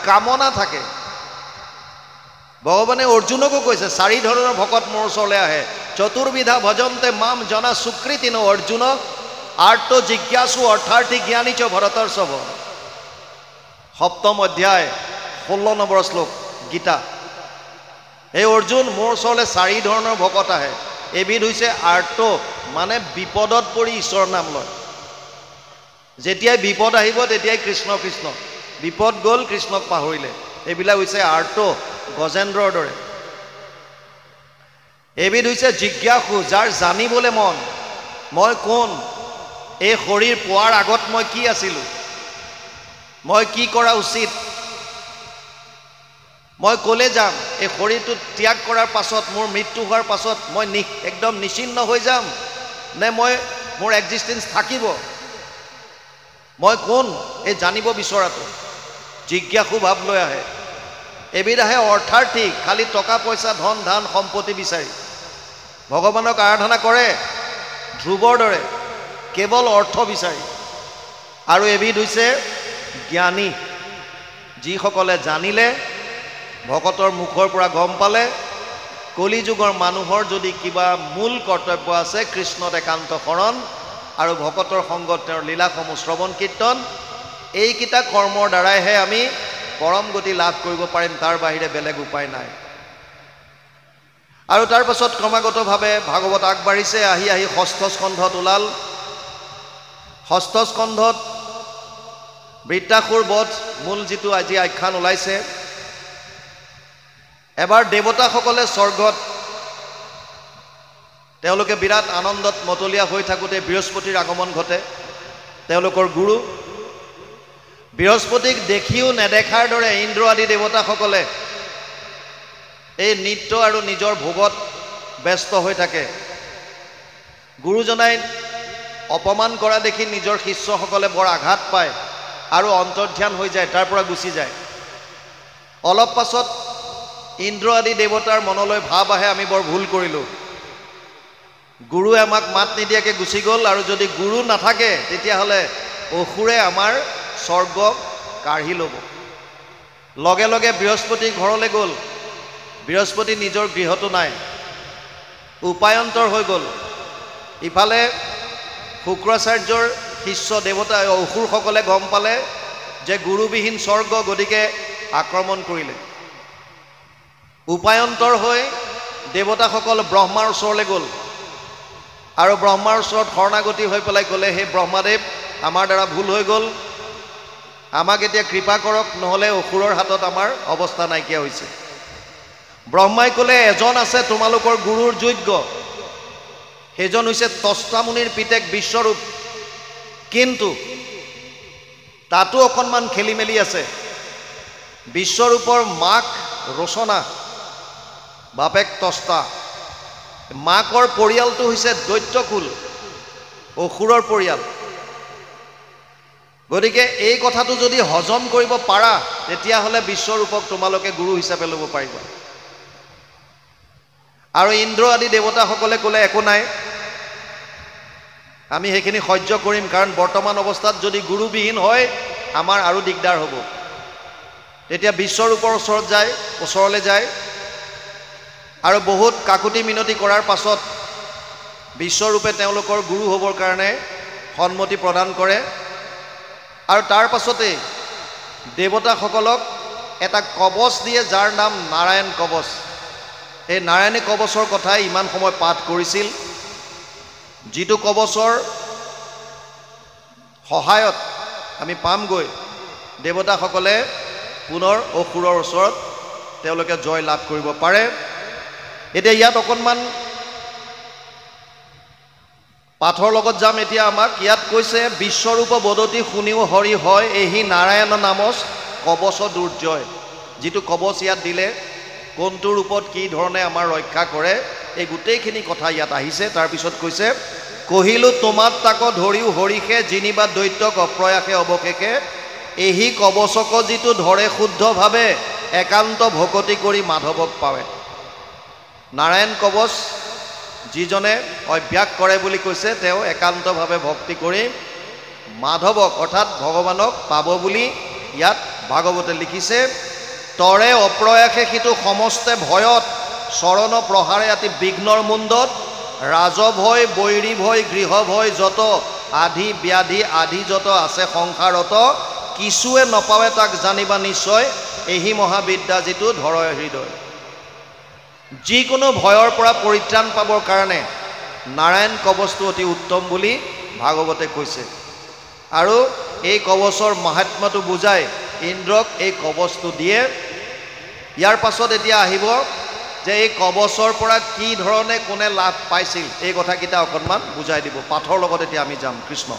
কামনা থাকে। ভগৱানে অৰ্জুনকো কৈছে, 4 ধৰণৰ ভকত মোৰ ওচৰলৈ আহে, চতুৰ্বিধা ভজন্তে মাম জনা সুকৃতিনো অৰ্জুন, আৰ্ত জিজ্ঞাসু অৰ্থাৰ্থী জ্ঞানী চ ভৰতৰ সব। 7ম অধ্যায় 16 নম্বৰ শ্লোক গীতা। এই অৰ্জুন, মোৰ ওচৰলৈ 4 ধৰণৰ ভকত আহে। এবিধ হৈছে আৰ্ত, মানে বিপদত পৰি ঈশ্বৰৰ নাম লয়। যেতিয়াই বিপদ আহিব তেতিয়াই কৃষ্ণ কৃষ্ণ, বিপদ গ'ল কৃষ্ণক পাহৰিলে। এইবিলাক হৈছে আৰ্ত, গজেন্দ্ৰৰ দৰে। এবিধ হৈছে জিজ্ঞাসু, যাৰ জানিবলৈ মন, মই কোন, এই শৰীৰ পোৱাৰ আগত মই কি আছিলোঁ, মই কি কৰা উচিত, মই ক'লে যাম, এই শৰীৰটো ত্যাগ কৰাৰ পাছত, মোৰ মৃত্যু হোৱাৰ পাছত মই একদম নিশ্চিন্ন হৈ যাম, নে মোৰ এক্সিষ্টেঞ্চ থাকিব, মই কোন, এই জানিব বিচৰাটো জিজ্ঞাসু ভাৱ লৈ আহে। এবিধ আহে অৰ্থাৰ্থী, খালি টকা পইচা ধন ধান সম্পত্তি বিচাৰি ভগৱানক আৰাধনা কৰে, ধ্ৰুৱৰ দৰে কেৱল অৰ্থ বিচাৰি। আৰু এবিধ হৈছে জ্ঞানী, যিসকলে জানিলে, ভকতৰ মুখৰ পৰা গম পালে, কলিযুগৰ মানুহৰ যদি কিবা মূল কৰ্তব্য আছে, কৃষ্ণত একান্ত শৰণ আৰু ভকতৰ সংগত তেওঁৰ লীলাসমূহ শ্ৰৱণ কীৰ্তন, এইকেইটা কৰ্মৰ দ্বাৰাইহে আমি পৰম গতি লাভ কৰিব পাৰিম, তাৰ বাহিৰে বেলেগ উপায় নাই। আৰু তাৰ পাছত ক্ৰমাগতভাৱে ভাগৱত আগবাঢ়িছে, আহি আহি 6ষ্ঠ স্কন্ধত ওলাল। ষষ্ঠ স্কন্ধত বৃত্তাসুৰ বধ মূল যিটো আজি আখ্যান ওলাইছে, এবাৰ দেৱতাসকলে স্বৰ্গত তেওঁলোকে বিৰাট আনন্দত মতলীয়া হৈ থাকোঁতে বৃহস্পতিৰ আগমন ঘটে। তেওঁলোকৰ গুৰু বৃহস্পতিক দেখিও নেদেখাৰ দৰে ইন্দ্ৰ আদি দেৱতাসকলে এই নৃত্য আৰু নিজৰ ভোগত ব্যস্ত হৈ থাকে। গুৰুজনাই অপমান কৰা দেখি নিজৰ শিষ্যসকলে বৰ আঘাত পায় আৰু অন্তৰ্ধান হৈ যায়, তাৰ পৰা গুচি যায়। অলপ পাছত ইন্দ্ৰ আদি দেৱতাৰ মনলৈ ভাৱ আহে, আমি বৰ ভুল কৰিলোঁ, গুৰুৱে আমাক মাত নিদিয়াকৈ গুচি গ'ল, আৰু যদি গুৰু নাথাকে তেতিয়াহ'লে অসুৰে আমাৰ স্বৰ্গ কাঢ়ি ল'ব। লগে লগে বৃহস্পতি ঘৰলৈ গ'ল। বৃহস্পতি নিজৰ গৃহতো নাই, উপায়ন্তৰ হৈ গ'ল। ইফালে শুক্ৰাচাৰ্যৰ শিষ্য দেৱতা অসুৰসকলে গম পালে যে গুৰুবিহীন স্বৰ্গ, গতিকে আক্ৰমণ কৰিলে। উপায়ন্তৰ হৈ দেৱতাসকল ব্ৰহ্মাৰ ওচৰলৈ গ'ল আৰু ব্ৰহ্মাৰ ওচৰত শৰণাগতি হৈ পেলাই ক'লে, হে ব্ৰহ্মাদেৱ, আমাৰ দ্বাৰা ভুল হৈ গ'ল, আমাক এতিয়া কৃপা কৰক, নহ'লে অসুৰৰ হাতত আমাৰ অৱস্থা নাইকিয়া হৈছে। ব্ৰহ্মাই ক'লে, এজন আছে তোমালোকৰ গুৰুৰ যোগ্য, সেইজন হৈছে তস্তা মুনিৰ পিতেক বিশ্বৰূপ, কিন্তু তাতো অকণমান খেলি মেলি আছে। বিশ্বৰূপৰ মাক ৰচনা, বাপেক তস্তা, মাকৰ পৰিয়ালটো হৈছে দৈত্যকুল, অসুৰৰ পৰিয়াল। গতিকে এই কথাটো যদি হজম কৰিব পাৰা তেতিয়াহ'লে বিশ্বৰূপক তোমালোকে গুৰু হিচাপে ল'ব পাৰিবা। আৰু ইন্দ্ৰ আদি দেৱতাসকলে ক'লে, একো নাই, আমি সেইখিনি সহ্য কৰিম, কাৰণ বৰ্তমান অৱস্থাত যদি গুৰুবিহীন হয় আমাৰ আৰু দিগদাৰ হ'ব। তেতিয়া বিশ্বৰূপৰ ওচৰলৈ যায় আৰু বহুত কাকুতি মিনতি কৰাৰ পাছত বিশ্বৰূপে তেওঁলোকৰ গুৰু হ'বৰ কাৰণে সন্মতি প্ৰদান কৰে। আৰু তাৰ পাছতেই দেৱতাসকলক এটা কবচ দিয়ে, যাৰ নাম নাৰায়ণ কবচ। এই নাৰায়ণী কবচৰ কথাই ইমান সময় পাঠ কৰিছিল, যিটো কবচৰ সহায়ত আমি পামগৈ দেৱতাসকলে পুনৰ অসুৰৰ ওচৰত তেওঁলোকে জয় লাভ কৰিব পাৰে। এতিয়া ইয়াত অকণমান পাঠৰ লগত যাম। এতিয়া আমাক ইয়াত কৈছে, বিশ্বৰূপ বদতি শুনিও হৰি হয়, এহি নাৰায়ণ নামচ কবচ দুৰ্জয়। যিটো কবচ ইয়াত দিলে, কোনটো ৰূপত কি ধৰণে আমাৰ ৰক্ষা কৰে, এই গোটেইখিনি কথা ইয়াত আহিছে। তাৰপিছত কৈছে, কহিলো তোমাত তাক ধৰিও হৰিষে, যিনিবা দৈত্যক অপ্ৰয়াসে অৱশেষে, এহি কবচক যিটো ধৰে শুদ্ধভাৱে, একান্ত ভকতি কৰি মাধৱক পাৱে। নাৰায়ণ কবচ যিজনে অভ্যাস কৰে বুলি কৈছে, তেওঁ একান্তভাৱে ভক্তি কৰি মাধৱক অৰ্থাৎ ভগৱানক পাব বুলি ইয়াত ভাগৱতে লিখিছে। তৰে অপ্ৰয়াসে সিটো সমস্তে ভয়ত, চৰণ প্ৰহাৰে আতি বিঘ্নৰ মুণ্ডত, ৰাজভয় বৈৰী ভয় গৃহ ভয় যত, আধি ব্যাধি আধি যত আছে সংসাৰত, কিছুৱে নপাৱে তাক জানিবা নিশ্চয়, এহি মহাবিদ্যা যিটো ধৰয় হৃদয়। যিকোনো ভয়ৰ পৰা পৰিত্ৰাণ পাবৰ কাৰণে নাৰায়ণ কবচটো অতি উত্তম বুলি ভাগৱতে কৈছে। আৰু এই কবচৰ মাহাত্ম্যটো বুজাই ইন্দ্ৰক এই কবচটো দিয়ে। ইয়াৰ পাছত এতিয়া আহিব যে এই কবচৰ পৰা কি ধৰণে কোনে লাভ পাইছিল, এই কথাকেইটা অকণমান বুজাই দিব। পাঠৰ লগত এতিয়া আমি যাম। কৃষ্ণ।